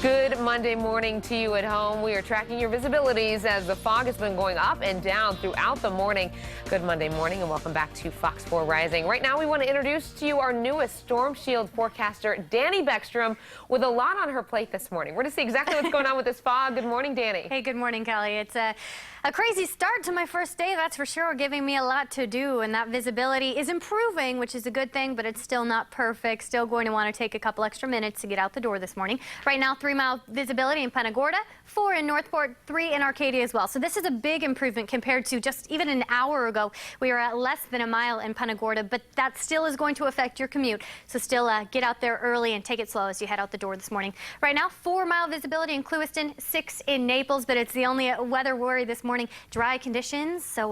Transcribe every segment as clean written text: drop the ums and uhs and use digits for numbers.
Good Monday morning to you at home. We are tracking your visibilities as the fog has been going up and down throughout the morning. Good Monday morning and welcome back to Fox 4 Rising. Right now we want to introduce to you our newest Storm Shield forecaster, Danny Beckstrom, with a lot on her plate this morning. We're going to see exactly what's going on with this fog. Good morning, Danny. Hey, good morning, Kelly. It's a crazy start to my first day, that's for sure, giving me a lot to do, and that visibility is improving, which is a good thing, but it's still not perfect. Still going to want to take a couple extra minutes to get out the door this morning. Right now, 3-mile visibility in Punta Gorda, 4 in Northport, 3 in Arcadia as well. So this is a big improvement compared to just even an hour ago. We were at less than a mile in Punta Gorda, but that still is going to affect your commute. So still get out there early and take it slow as you head out the door this morning. Right now, 4-mile visibility in Clewiston, 6 in Naples, but it's the only weather worry this morning. Dry conditions, so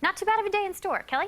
not too bad of a day in store. Kelly?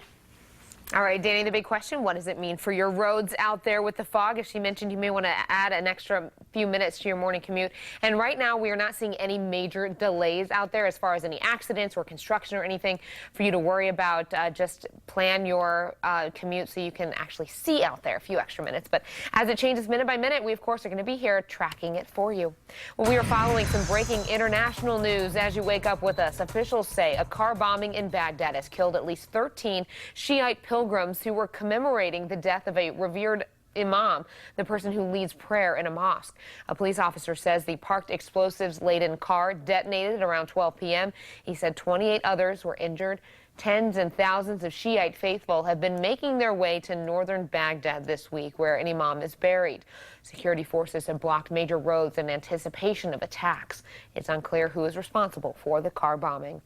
All right, Danny, the big question, what does it mean for your roads out there with the fog? As she mentioned, you may want to add an extra few minutes to your morning commute. And right now, we are not seeing any major delays out there as far as any accidents or construction or anything for you to worry about. Just plan your commute so you can actually see out there a few extra minutes. But as it changes minute by minute, we, of course, are going to be here tracking it for you. Well, we are following some breaking international news as you wake up with us. Officials say a car bombing in Baghdad has killed at least 13 Shiite pilgrims who were commemorating the death of a revered imam, the person who leads prayer in a mosque. A police officer says the parked explosives-laden car detonated around 12 p.m. He said 28 others were injured. Tens and thousands of Shiite faithful have been making their way to northern Baghdad this week, where an imam is buried. Security forces have blocked major roads in anticipation of attacks. It's unclear who is responsible for the car bombing.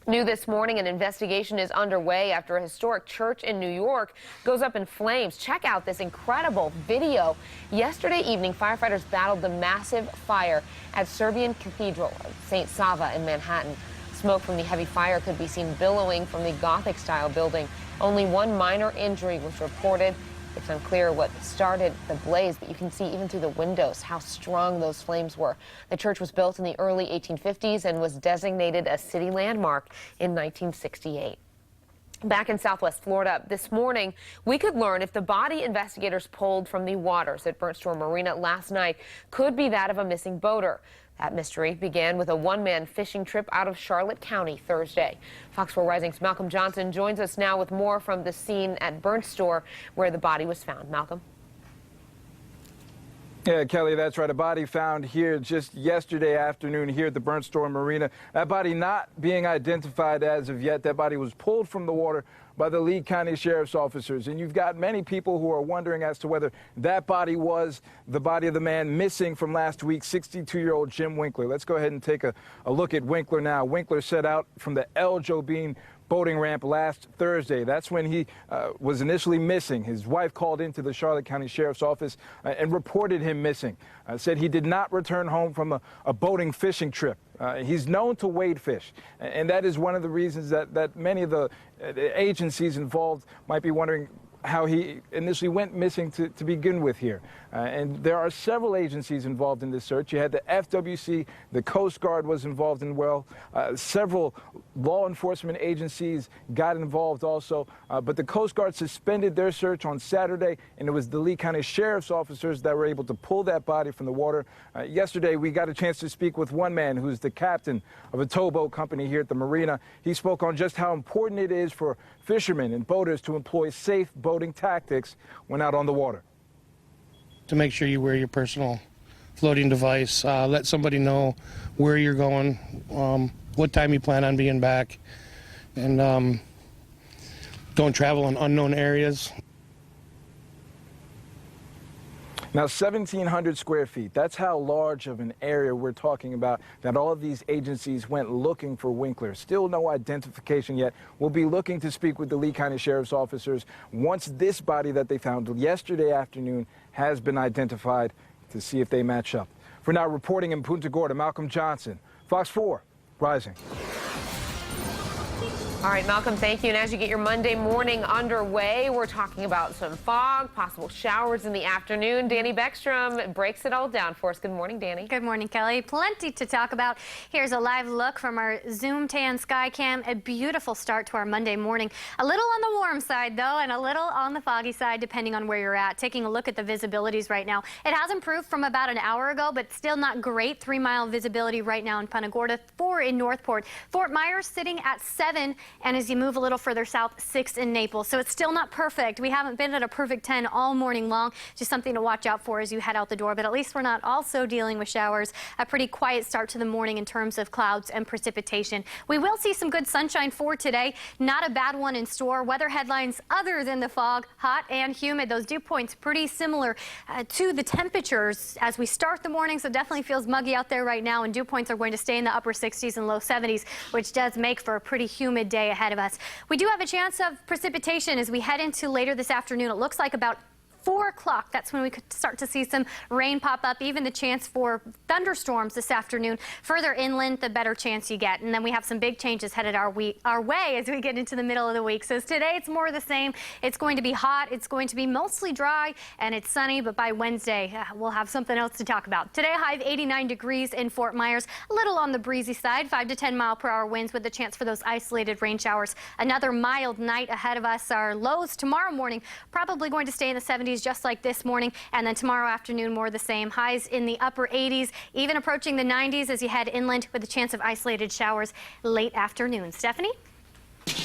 New this morning, an investigation is underway after a historic church in New York goes up in flames. Check out this incredible video. Yesterday evening, firefighters battled the massive fire at Serbian Cathedral of St. Sava in Manhattan. Smoke from the heavy fire could be seen billowing from the Gothic-style building. Only one minor injury was reported. It's unclear what started the blaze, but you can see even through the windows how strong those flames were. The church was built in the early 1850s and was designated a city landmark in 1968. Back in Southwest Florida this morning, we could learn if the body investigators pulled from the waters at Burnt Store Marina last night could be that of a missing boater. That mystery began with a one-man fishing trip out of Charlotte County Thursday. Fox 4 Rising's Malcolm Johnson joins us now with more from the scene at Burnt Store where the body was found. Malcolm? Yeah, Kelly, that's right. A body found here just yesterday afternoon here at the Burnt Store Marina. That body not being identified as of yet. That body was pulled from the water by the Lee County Sheriff's officers. And you've got many people who are wondering as to whether that body was the body of the man missing from last week, 62-year-old Jim Winkler. Let's go ahead and take a look at Winkler now. Winkler set out from the El Jobin boating ramp last Thursday. That's when he was initially missing. His wife called into the Charlotte County Sheriff's Office and reported him missing. Said he did not return home from a boating fishing trip. He's known to wade fish, and that is one of the reasons that many of the agencies involved might be wondering how he initially went missing to begin with here. And there are several agencies involved in this search. You had the FWC, the Coast Guard was involved in several law enforcement agencies got involved also. But the Coast Guard suspended their search on Saturday, and it was the Lee County Sheriff's officers that were able to pull that body from the water. Yesterday, we got a chance to speak with one man who's the captain of a towboat company here at the marina. He spoke on just how important it is for fishermen and boaters to employ safe boating tactics when out on the water. To make sure you wear your personal floating device, let somebody know where you're going, what time you plan on being back, and don't travel in unknown areas. Now, 1,700 square feet, that's how large of an area we're talking about that all of these agencies went looking for Winkler. Still no identification yet. We'll be looking to speak with the Lee County Sheriff's officers once this body that they found yesterday afternoon has been identified to see if they match up. For now, reporting in Punta Gorda, Malcolm Johnson, Fox 4 Rising. All right, Malcolm, thank you. And as you get your Monday morning underway, we're talking about some fog, possible showers in the afternoon. Danny Beckstrom breaks it all down for us. Good morning, Danny. Good morning, Kelly. Plenty to talk about. Here's a live look from our Zoom Tan Sky Cam. A beautiful start to our Monday morning. A little on the warm side, though, and a little on the foggy side, depending on where you're at. Taking a look at the visibilities right now. It has improved from about an hour ago, but still not great. 3-mile visibility right now in Punta Gorda, 4 in Northport. Fort Myers sitting at 7. And as you move a little further south, 6 in Naples. So it's still not perfect. We haven't been at a perfect 10 all morning long. Just something to watch out for as you head out the door. But at least we're not also dealing with showers. A pretty quiet start to the morning in terms of clouds and precipitation. We will see some good sunshine for today. Not a bad one in store. Weather headlines other than the fog, hot and humid. Those dew points pretty similar to the temperatures as we start the morning. So definitely feels muggy out there right now. And dew points are going to stay in the upper 60s and low 70s, which does make for a pretty humid day ahead of us. We do have a chance of precipitation as we head into later this afternoon. It looks like about 4 o'clock. That's when we could start to see some rain pop up, even the chance for thunderstorms this afternoon. Further inland, the better chance you get. And then we have some big changes headed our way as we get into the middle of the week. So today it's more of the same. It's going to be hot. It's going to be mostly dry and it's sunny. But by Wednesday, we'll have something else to talk about. Today, a high of 89 degrees in Fort Myers. A little on the breezy side, 5 to 10 mile-per-hour winds with a chance for those isolated rain showers. Another mild night ahead of us. Our lows tomorrow morning probably going to stay in the 70s. Just like this morning, and then tomorrow afternoon more the same. Highs in the upper 80s, even approaching the 90s as you head inland with a chance of isolated showers late afternoon. Stephanie?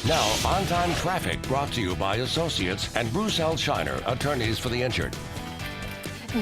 Now, on-time traffic brought to you by Associates and Bruce L. Shiner, attorneys for the injured.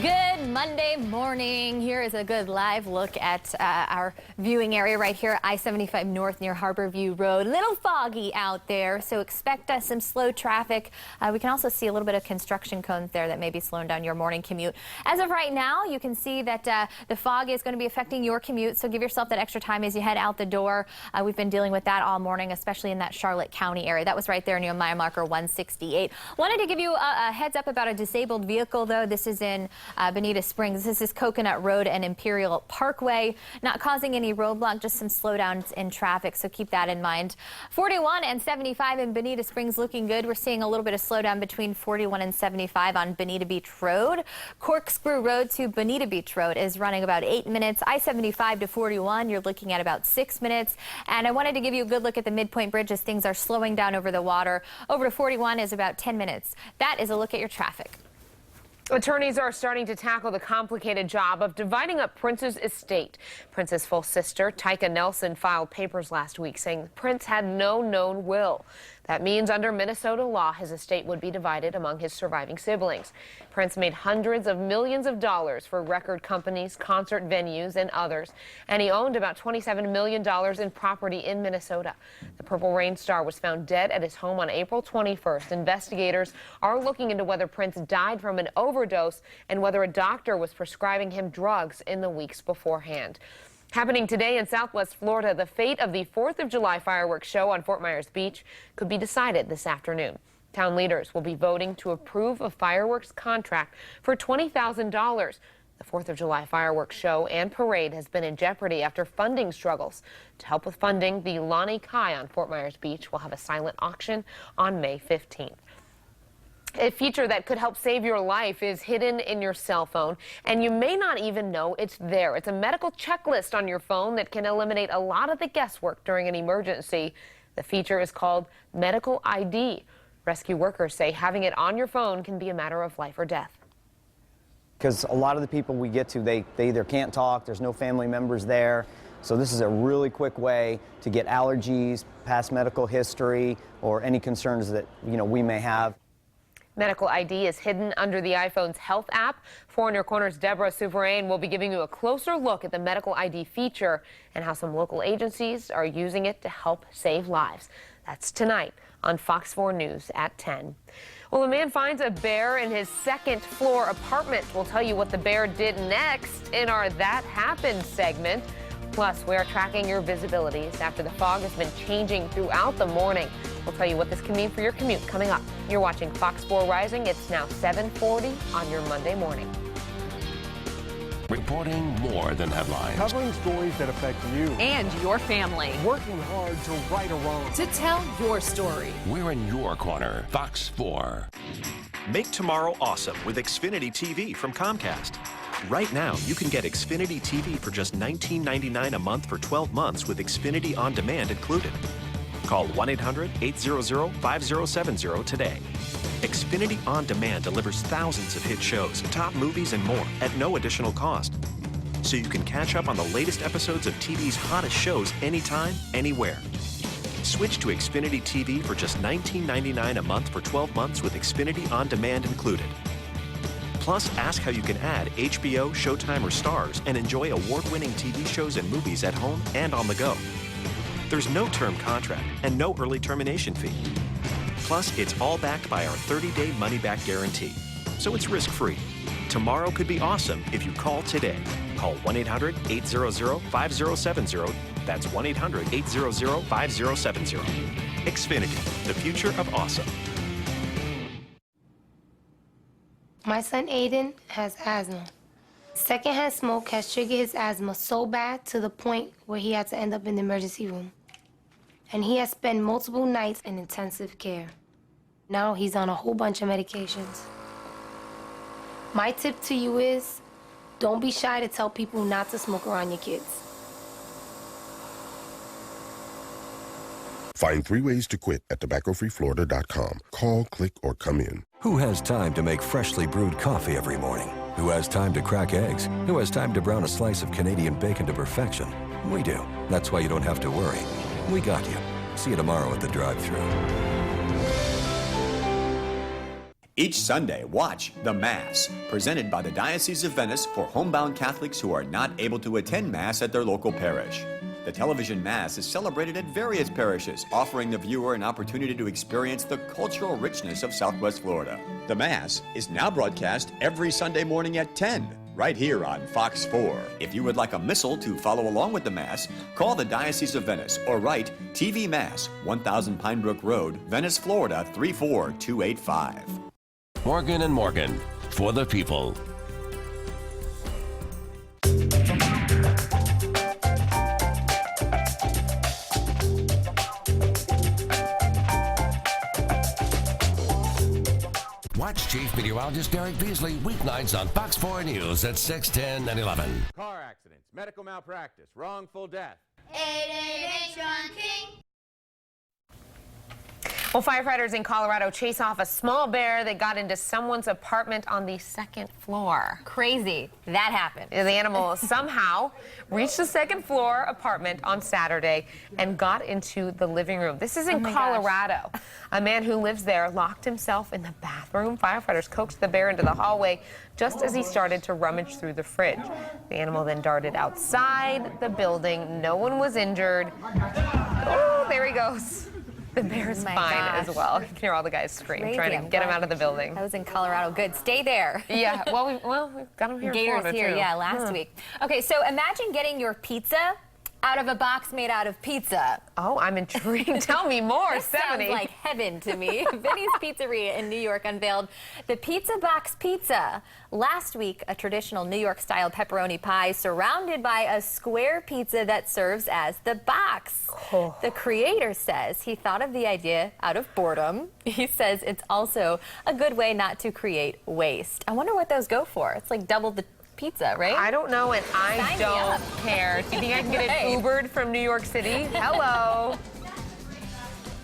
Good Monday morning. Here is a good live look at our viewing area right here, I-75 North near Harborview Road. A little foggy out there, so expect some slow traffic. We can also see a little bit of construction cones there that may be slowing down your morning commute. As of right now, you can see that the fog is going to be affecting your commute, so give yourself that extra time as you head out the door. We've been dealing with that all morning, especially in that Charlotte County area. That was right there near mile marker 168. Wanted to give you a heads up about a disabled vehicle, though. This is in Bonita Springs. This is Coconut Road and Imperial Parkway. Not causing any roadblock, just some slowdowns in traffic, so keep that in mind. 41 and 75 in Bonita Springs looking good. We're seeing a little bit of slowdown between 41 and 75 on Bonita Beach Road. Corkscrew Road to Bonita Beach Road is running about 8 minutes. I-75 to 41, you're looking at about 6 minutes. And I wanted to give you a good look at the Midpoint Bridge as things are slowing down over the water. Over to 41 is about 10 minutes. That is a look at your traffic. Attorneys are starting to tackle the complicated job of dividing up Prince's estate. Prince's full sister, Tyka Nelson, filed papers last week saying Prince had no known will. That means under Minnesota law, his estate would be divided among his surviving siblings. Prince made hundreds of millions of dollars for record companies, concert venues, and others, and he owned about $27 million in property in Minnesota. The Purple Rain star was found dead at his home on April 21st. Investigators are looking into whether Prince died from an overdose and whether a doctor was prescribing him drugs in the weeks beforehand. Happening today in Southwest Florida, the fate of the 4th of July fireworks show on Fort Myers Beach could be decided this afternoon. Town leaders will be voting to approve a fireworks contract for $20,000. The 4th of July fireworks show and parade has been in jeopardy after funding struggles. To help with funding, the Lonnie Kai on Fort Myers Beach will have a silent auction on May 15th. A feature that could help save your life is hidden in your cell phone, and you may not even know it's there. It's a medical checklist on your phone that can eliminate a lot of the guesswork during an emergency. The feature is called Medical ID. Rescue workers say having it on your phone can be a matter of life or death. Because a lot of the people we get to, they either can't talk, there's no family members there. So this is a really quick way to get allergies, past medical history, or any concerns that we may have. Medical ID is hidden under the iPhone's Health app. 4 in Your Corner's Deborah Souverain will be giving you a closer look at the Medical ID feature and how some local agencies are using it to help save lives. That's tonight on Fox 4 News at 10. Well, a man finds a bear in his second-floor apartment. We'll tell you what the bear did next in our That Happened segment. Plus, we are tracking your visibilities after the fog has been changing throughout the morning. We'll tell you what this can mean for your commute coming up. You're watching Fox 4 Rising. It's now 7:40 on your Monday morning. Reporting more than headlines. Covering stories that affect you and your family. Working hard to right a wrong. To tell your story. We're in your corner. Fox 4. Make tomorrow awesome with Xfinity TV from Comcast. Right now, you can get Xfinity TV for just $19.99 a month for 12 months with Xfinity On Demand included. Call 1-800-800-5070 today. Xfinity On Demand delivers thousands of hit shows, top movies, and more at no additional cost. So you can catch up on the latest episodes of TV's hottest shows anytime, anywhere. Switch to Xfinity TV for just $19.99 a month for 12 months with Xfinity On Demand included. Plus, ask how you can add HBO, Showtime, or Starz and enjoy award-winning TV shows and movies at home and on the go. There's no term contract and no early termination fee. Plus, it's all backed by our 30-day money-back guarantee. So it's risk-free. Tomorrow could be awesome if you call today. Call 1-800-800-5070. That's 1-800-800-5070. Xfinity, the future of awesome. My son Aiden has asthma. Secondhand smoke has triggered his asthma so bad to the point where he had to end up in the emergency room. And he has spent multiple nights in intensive care. Now he's on a whole bunch of medications. My tip to you is, don't be shy to tell people not to smoke around your kids. Find 3 ways to quit at tobaccofreeflorida.com. Call, click, or come in. Who has time to make freshly brewed coffee every morning? Who has time to crack eggs? Who has time to brown a slice of Canadian bacon to perfection? We do. That's why you don't have to worry. We got you. See you tomorrow at the drive-thru. Each Sunday, watch The Mass, presented by the Diocese of Venice for homebound Catholics who are not able to attend Mass at their local parish. The television Mass is celebrated at various parishes, offering the viewer an opportunity to experience the cultural richness of Southwest Florida. The Mass is now broadcast every Sunday morning at 10, right here on Fox 4. If you would like a missal to follow along with the Mass, call the Diocese of Venice or write TV Mass, 1000 Pinebrook Road, Venice, Florida, 34285. Morgan & Morgan, for the people. Watch Chief Meteorologist Derek Beasley weeknights on Fox 4 News at 6, 10, and 11. Car accidents, medical malpractice, wrongful death. 888 John King. Well, firefighters in Colorado chase off a small bear that got into someone's apartment on the 2nd floor. Crazy. That happened. The animal somehow reached the 2nd floor apartment on Saturday and got into the living room. This is in Colorado. A man who lives there locked himself in the bathroom. Firefighters coaxed the bear into the hallway just as he started to rummage through the fridge. The animal then darted outside the building. No one was injured. Oh, there he goes. The bear's fine as well. You can hear all the guys scream, trying to get him out of the building. That was in Colorado. Good. Stay there. Yeah. Well, we've got him here. Gators here, yeah, last week. Okay, so imagine getting your pizza out of a box made out of pizza. Oh, I'm intrigued. Tell me more, This Stephanie. sounds like heaven to me. Vinny's Pizzeria in New York unveiled the Pizza Box Pizza. Last week, a traditional New York-style pepperoni pie surrounded by a square pizza that serves as the box. Oh. The creator says he thought of the idea out of boredom. He says it's also a good way not to create waste. I wonder what those go for. It's like double the pizza, right? I don't know, and I don't care. Do you think I can get it Ubered from New York City? Hello.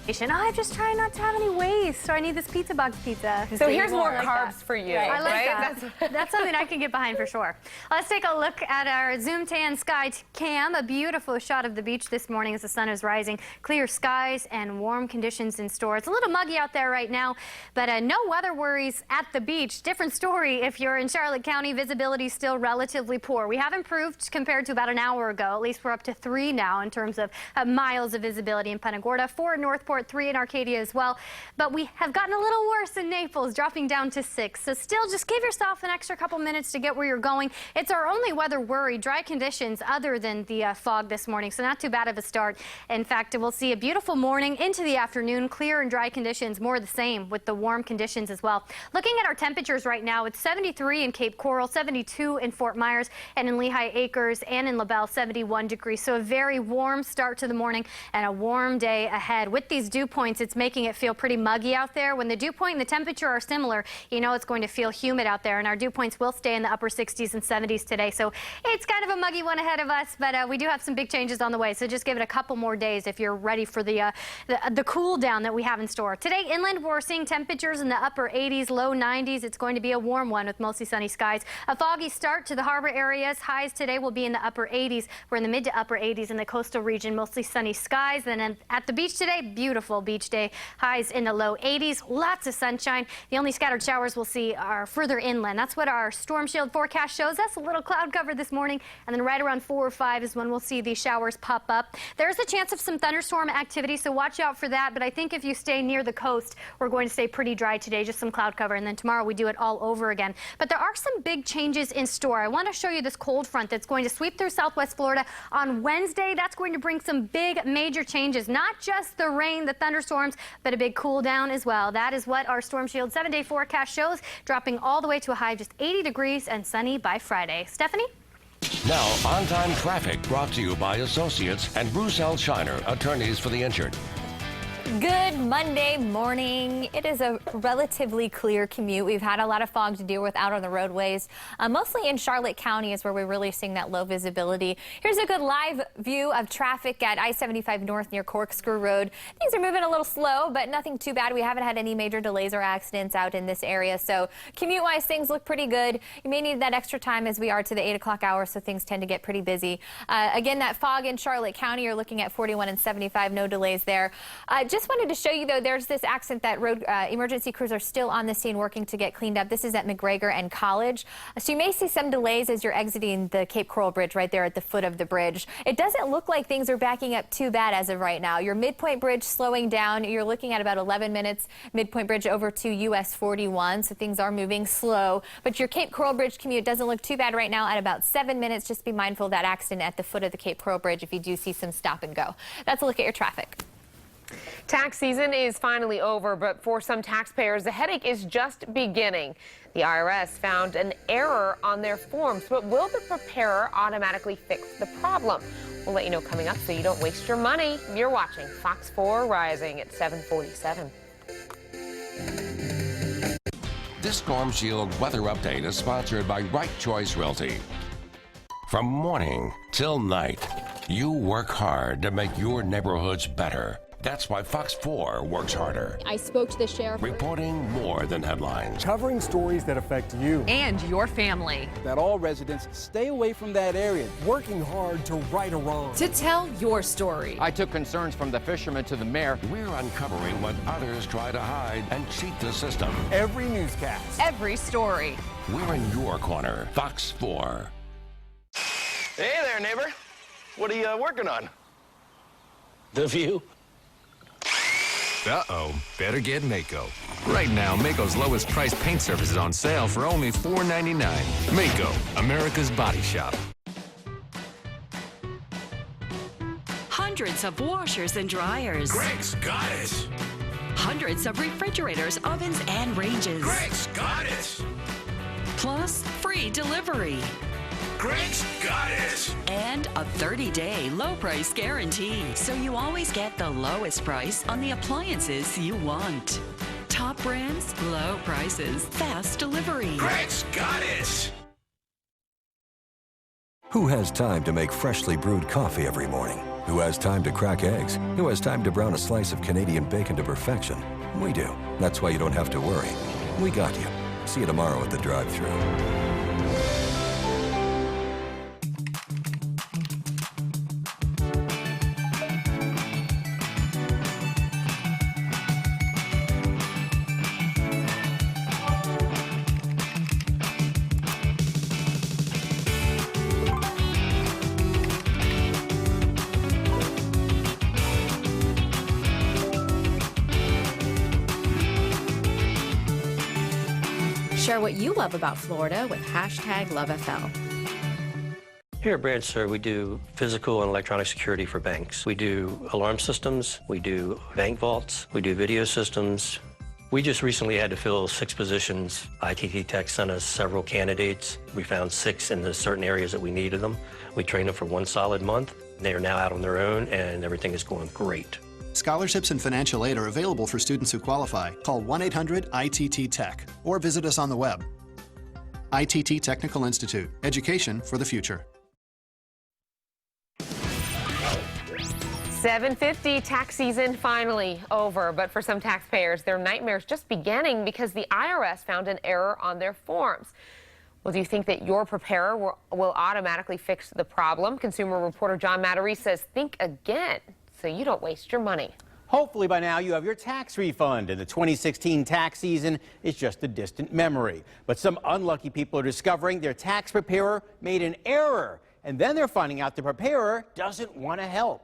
I'm just trying not to have any waste, so I need this pizza box pizza. So here's more carbs for you, I like right? that. That's something I can get behind for sure. Let's take a look at our Zoom Tan Sky Cam. A beautiful shot of the beach this morning as the sun is rising. Clear skies and warm conditions in store. It's a little muggy out there right now, but no weather worries at the beach. Different story if you're in Charlotte County. Visibility is still relatively poor. We have improved compared to about an hour ago. At least we're up to 3 now in terms of miles of visibility in Punta Gorda. 4 in Northport. 4 at 3 in Arcadia as well. But we have gotten a little worse in Naples, dropping down to 6. So still, just give yourself an extra couple minutes to get where you're going. It's our only weather worry, dry conditions other than the fog this morning. So not too bad of a start. In fact, we'll see a beautiful morning into the afternoon, clear and dry conditions, more the same with the warm conditions as well. Looking at our temperatures right now, it's 73 in Cape Coral, 72 in Fort Myers, and in Lehigh Acres and in LaBelle, 71 degrees. So a very warm start to the morning and a warm day ahead. With these dew points, it's making it feel pretty muggy out there. When the dew point and the temperature are similar, you know it's going to feel humid out there, and our dew points will stay in the upper 60s and 70s today. So it's kind of a muggy one ahead of us, but we do have some big changes on the way. So just give it a couple more days if you're ready for the cool down that we have in store. Today, inland, we're seeing temperatures in the upper 80s, low 90s. It's going to be a warm one with mostly sunny skies. A foggy start to the harbor areas. Highs today will be in the upper 80s. We're in the mid to upper 80s in the coastal region, mostly sunny skies. Then at the beach today, beautiful beach day. Highs in the low 80s, lots of sunshine. The only scattered showers we'll see are further inland. That's what our storm shield forecast shows us. A little cloud cover this morning, and then right around 4 or 5 is when we'll see these showers pop up. There's a chance of some thunderstorm activity, so watch out for that. But I think if you stay near the coast, we're going to stay pretty dry today, just some cloud cover, and then tomorrow we do it all over again. But there are some big changes in store. I want to show you this cold front that's going to sweep through southwest Florida on Wednesday. That's going to bring some big major changes, not just the rain, the thunderstorms, but a big cool down as well. That is what our Storm Shield 7-day forecast shows, dropping all the way to a high of just 80 degrees and sunny by Friday. Stephanie? Now, on-time traffic brought to you by Associates and Bruce L. Shiner, attorneys for the injured. Good Monday morning. It is a relatively clear commute. We've had a lot of fog to deal with out on the roadways. Mostly in Charlotte County is where we're really seeing that low visibility. Here's a good live view of traffic at I-75 North near Corkscrew Road. Things are moving a little slow, but nothing too bad. We haven't had any major delays or accidents out in this area. So commute-wise, things look pretty good. You may need that extra time as we are to the 8 o'clock hour, so things tend to get pretty busy. Again, that fog in Charlotte County, you're looking at 41 and 75, no delays there. Just wanted to show you, though, there's this accident that road emergency crews are still on the scene working to get cleaned up. This is at McGregor and College. So you may see some delays as you're exiting the Cape Coral Bridge right there at the foot of the bridge. It doesn't look like things are backing up too bad as of right now. Your Midpoint Bridge slowing down. You're looking at about 11 minutes. Midpoint Bridge over to US 41, so things are moving slow. But your Cape Coral Bridge commute doesn't look too bad right now at about 7 minutes. Just be mindful of that accident at the foot of the Cape Coral Bridge if you do see some stop and go. That's a look at your traffic. Tax season is finally over, but for some taxpayers, the headache is just beginning. The IRS found an error on their forms, but will the preparer automatically fix the problem? We'll let you know coming up so you don't waste your money. You're watching Fox 4 Rising at 7:47. This Storm Shield weather update is sponsored by Right Choice Realty. From morning till night, you work hard to make your neighborhoods better. That's why Fox 4 works harder. I spoke to the sheriff. Reporting more than headlines. Covering stories that affect you And your family. that all residents stay away from that area. Working hard to right a wrong. To tell your story. I took concerns from the fishermen to the mayor. We're uncovering what others try to hide and cheat the system. Every newscast. Every story. We're in your corner. Fox 4. Hey there, neighbor. What are you working on? The view. Uh-oh, better get Mako. Right now, Mako's lowest price paint surface is on sale for only $4.99. Mako, America's body shop. Hundreds of washers and dryers. Greg's got it. Hundreds of refrigerators, ovens, and ranges. Greg's got it. Plus, free delivery. Greg's got it. And a 30-day low price guarantee. So you always get the lowest price on the appliances you want. Top brands, low prices, fast delivery. Greg's got it. Who has time to make freshly brewed coffee every morning? Who has time to crack eggs? Who has time to brown a slice of Canadian bacon to perfection? We do. That's why you don't have to worry. We got you. See you tomorrow at the drive-thru. Share what you love about Florida with #LoveFL. Here at Branch, sir, we do physical and electronic security for banks. We do alarm systems, we do bank vaults, we do video systems. We just recently had to fill 6 positions. ITT Tech sent us several candidates. We found 6 in the certain areas that we needed them. We trained them for 1 solid month. They are now out on their own, and everything is going great. Scholarships and financial aid are available for students who qualify. Call 1-800-ITT-TECH or visit us on the web. ITT Technical Institute. Education for the future. 7:50, tax season finally over, but for some taxpayers, their nightmare's just beginning because the IRS found an error on their forms. Well, do you think that your preparer will automatically fix the problem? Consumer reporter John Matarese says think again so you don't waste your money. Hopefully by now you have your tax refund and the 2016 tax season is just a distant memory. But some unlucky people are discovering their tax preparer made an error, and then they're finding out the preparer doesn't want to help.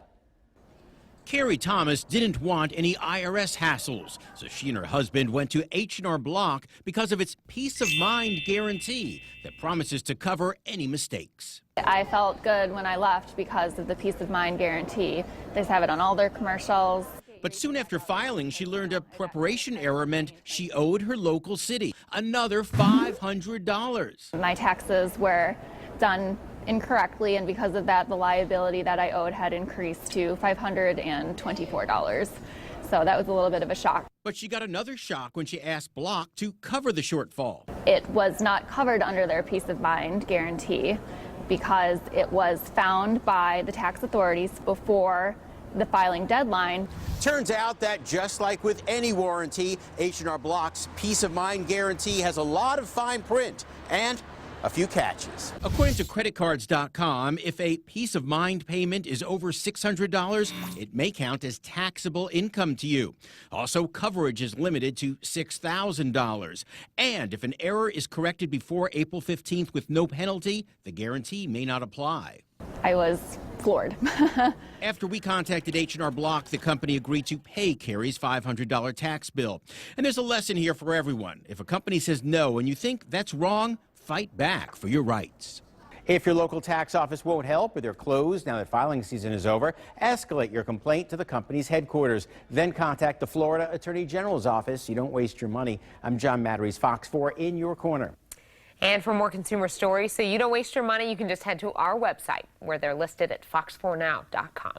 Carrie Thomas didn't want any IRS hassles, so she and her husband went to H&R Block because of its peace of mind guarantee that promises to cover any mistakes. I felt good when I left because of the peace of mind guarantee. They just have it on all their commercials. But soon after filing, she learned a preparation error meant she owed her local city another $500. My taxes were done incorrectly, and because of that, the liability that I owed had increased to $524. So that was a little bit of a shock. But she got another shock when she asked Block to cover the shortfall. It was not covered under their peace of mind guarantee because it was found by the tax authorities before the filing deadline. Turns out that just like with any warranty, H&R Block's peace of mind guarantee has a lot of fine print and a few catches. According to creditcards.com, if a peace of mind payment is over $600, it may count as taxable income to you. Also, coverage is limited to $6,000. And if an error is corrected before April 15th with no penalty, the guarantee may not apply. I was floored. After we contacted H&R Block, the company agreed to pay Carrie's $500 tax bill. And there's a lesson here for everyone. If a company says no and you think that's wrong, fight back for your rights. If your local tax office won't help or they're closed now that filing season is over, escalate your complaint to the company's headquarters. Then contact the Florida Attorney General's office. You don't waste your money. I'm John Matarese, Fox 4 in your corner. And for more consumer stories, so you don't waste your money, you can just head to our website where they're listed at fox4now.com.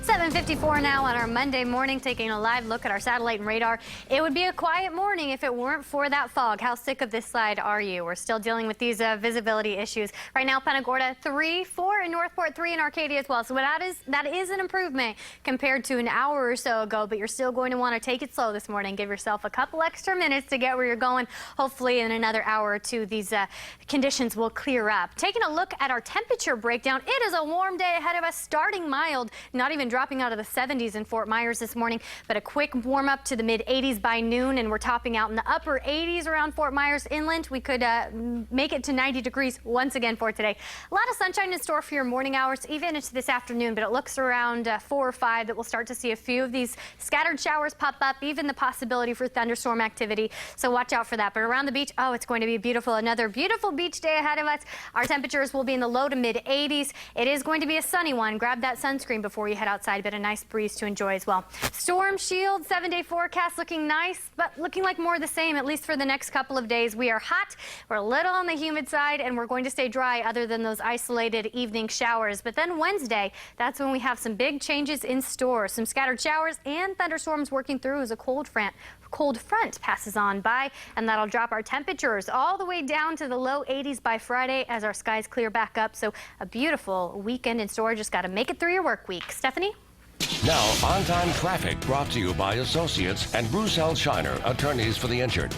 7:54 now on our Monday morning, taking a live look at our satellite and radar. It would be a quiet morning if it weren't for that fog. How sick of this side are you? We're still dealing with these visibility issues. Right now, Punta Gorda 3, 4 in Northport, 3 in Arcadia as well. So that is an improvement compared to an hour or so ago, but you're still going to want to take it slow this morning. Give yourself a couple extra minutes to get where you're going. Hopefully in another hour or two, these conditions will clear up. Taking a look at our temperature breakdown, it is a warm day ahead of us, starting mild, not even dropping out of the 70s in Fort Myers this morning, but a quick warm up to the mid 80s by noon, and we're topping out in the upper 80s around Fort Myers inland. We could make it to 90 degrees once again for today. A lot of sunshine in store for your morning hours, even into this afternoon, but it looks around 4 or 5 that we'll start to see a few of these scattered showers pop up, even the possibility for thunderstorm activity. So watch out for that. But around the beach, oh, it's going to be beautiful. Another beautiful beach day ahead of us. Our temperatures will be in the low to mid 80s. It is going to be a sunny one. Grab that sunscreen before you head outside, but a nice breeze to enjoy as well. Storm Shield 7-day forecast looking nice, but looking like more of the same, at least for the next couple of days. We are hot, we're a little on the humid side, and we're going to stay dry other than those isolated evening showers. But then Wednesday, that's when we have some big changes in store. Some scattered showers and thunderstorms working through as a cold front passes on by, and that'll drop our temperatures all the way down to the low 80s by Friday as our skies clear back up. So a beautiful weekend in store. Just got to make it through your work week. Stephanie? Now, on-time traffic brought to you by Associates and Bruce L. Shiner, attorneys for the injured.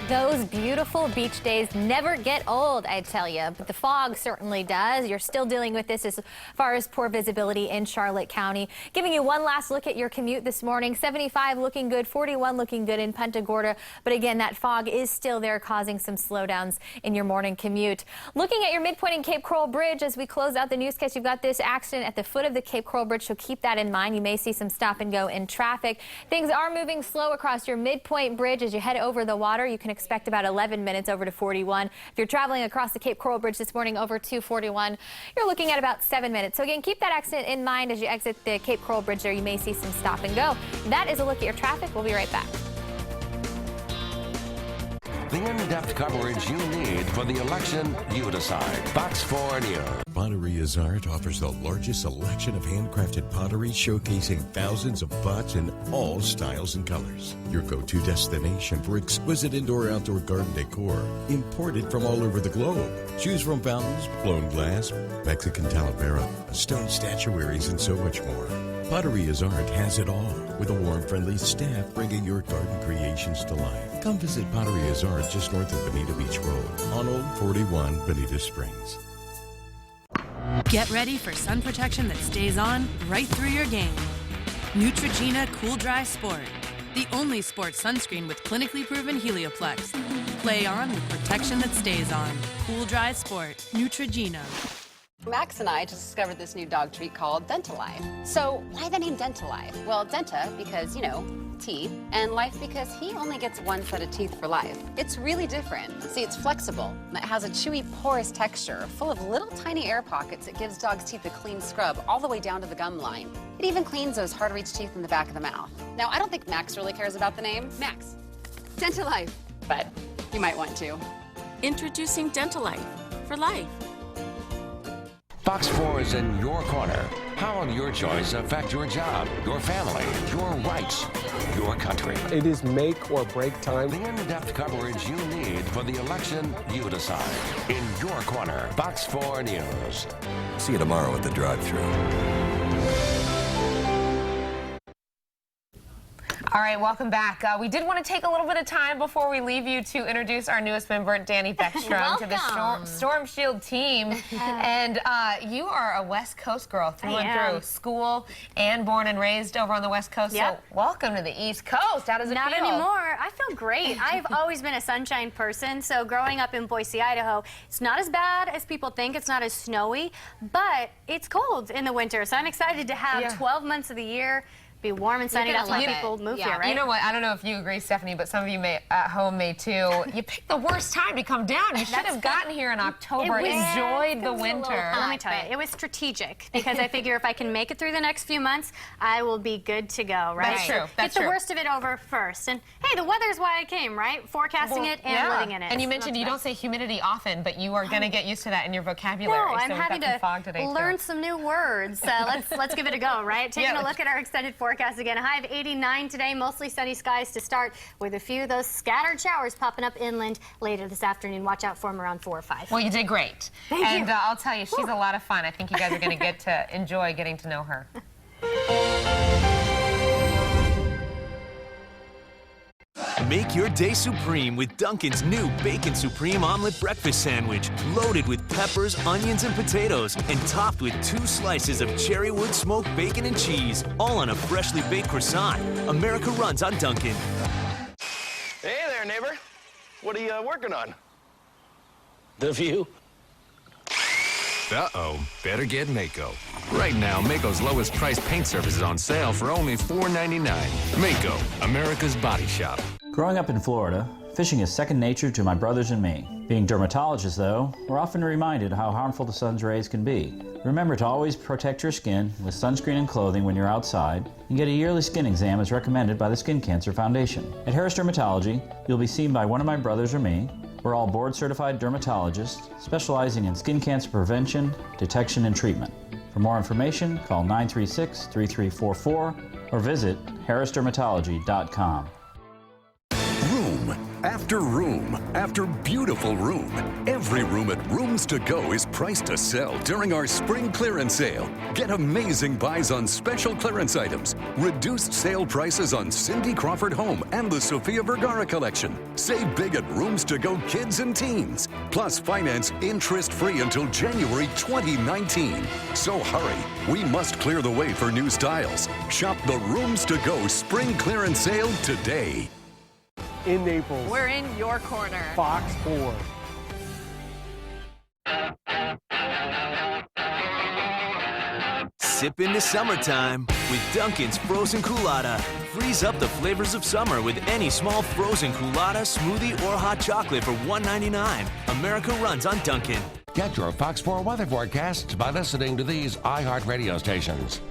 Those beautiful beach days never get old, I tell you, but the fog certainly does. You're still dealing with this as far as poor visibility in Charlotte County. Giving you one last look at your commute this morning. 75 looking good, 41 looking good in Punta Gorda. But again, that fog is still there, causing some slowdowns in your morning commute. Looking at your midpoint in Cape Coral Bridge as we close out the newscast, you've got this accident at the foot of the Cape Coral Bridge, so keep that in mind. You may see some stop and go in traffic. Things are moving slow across your midpoint bridge as you head over the water. You can expect about 11 minutes over to 41. If you're traveling across the Cape Coral Bridge this morning over to 41, you're looking at about 7 minutes. So again, keep that accident in mind as you exit the Cape Coral Bridge there. You may see some stop and go. That is a look at your traffic. We'll be right back. The in-depth coverage you need for the election you decide. Fox 4 News. Pottery is Art offers the largest selection of handcrafted pottery, showcasing thousands of pots in all styles and colors. Your go-to destination for exquisite indoor-outdoor garden decor, imported from all over the globe. Choose from fountains, blown glass, Mexican talavera, stone statuaries, and so much more. Pottery is Art has it all, with a warm, friendly staff bringing your garden creations to life. Come visit Pottery is Art just north of Bonita Beach Road on Old 41 Bonita Springs. Get ready for sun protection that stays on right through your game. Neutrogena Cool Dry Sport, the only sports sunscreen with clinically proven Helioplex. Play on with protection that stays on. Cool Dry Sport, Neutrogena. Max and I just discovered this new dog treat called Dentalife. So why the name Dentalife? Well, Denta because, you know, teeth, and Life because he only gets one set of teeth for life. It's really different. See, it's flexible. It has a chewy, porous texture, full of little tiny air pockets that gives dogs' teeth a clean scrub all the way down to the gum line. It even cleans those hard-to-reach teeth in the back of the mouth. Now, I don't think Max really cares about the name. Max, Dentalife. But you might want to. Introducing Dentalife for life. Fox 4 is in your corner. How will your choice affect your job, your family, your rights, your country? It is make or break time. The in-depth coverage you need for the election you decide. In your corner, Fox 4 News. See you tomorrow at the drive-thru. All right, welcome back. We did want to take a little bit of time before we leave you to introduce our newest member, Danny Beckstrom, to the Storm Shield team. And you are a West Coast girl through and through. School and born and raised over on the West Coast. Yep. So welcome to the East Coast. How does it feel? Not anymore. I feel great. I've always been a sunshine person. So growing up in Boise, Idaho, it's not as bad as people think. It's not as snowy, but it's cold in the winter. So I'm excited to have 12 months of the year be warm and sunny. That's why people move here, right? You know what? I don't know if you agree, Stephanie, but some of you may at home may too. You picked the worst time to come down. You should have gotten here in October. Enjoyed the winter. Let me tell you, it was strategic because I figure if I can make it through the next few months, I will be good to go, right? That's true. Get the worst of it over first. And hey, the weather's why I came, right? Forecasting it and living in it. And you mentioned you don't say humidity often, but you are going to going to get used to that in your vocabulary. No, I'm having to fog today learn some new words. Let's give it a go, right? Taking a look at our extended forecast again. A high of 89 today, mostly sunny skies to start with a few of those scattered showers popping up inland later this afternoon. Watch out for them around 4 or 5. Well, you did great. Thank you. I'll tell you, she's a lot of fun. I think you guys are going to get to enjoy getting to know her. Make your day supreme with Dunkin's new Bacon Supreme Omelet Breakfast Sandwich. Loaded with peppers, onions, and potatoes, and topped with 2 slices of cherrywood smoked bacon and cheese, all on a freshly baked croissant. America runs on Dunkin'. Hey there, neighbor. What are you working on? The view. Uh-oh, better get Mako. Right now, Mako's lowest price paint surface is on sale for only $4.99. Mako, America's body shop. Growing up in Florida, fishing is second nature to my brothers and me. Being dermatologists, though, we're often reminded how harmful the sun's rays can be. Remember to always protect your skin with sunscreen and clothing when you're outside, and get a yearly skin exam as recommended by the Skin Cancer Foundation. At Harris Dermatology, you'll be seen by one of my brothers or me. We're all board-certified dermatologists specializing in skin cancer prevention, detection, and treatment. For more information, call 936-3344 or visit harrisdermatology.com. Room after room after beautiful room. Every room at Rooms to Go is priced to sell during our spring clearance sale. Get amazing buys on special clearance items, reduced sale prices on Cindy Crawford Home and the Sofia Vergara collection. Save big at Rooms to Go Kids and Teens. Plus finance interest-free until January 2019. So hurry, we must clear the way for new styles. Shop the Rooms to Go spring clearance sale today. In Naples, We're in your corner. Fox 4. Sip into summertime with Dunkin's Frozen Coolata. Freeze up the flavors of summer with any small frozen Coolata, smoothie, or hot chocolate for $1.99. America runs on Dunkin'. Get your Fox 4 weather forecasts by listening to these iHeart radio stations.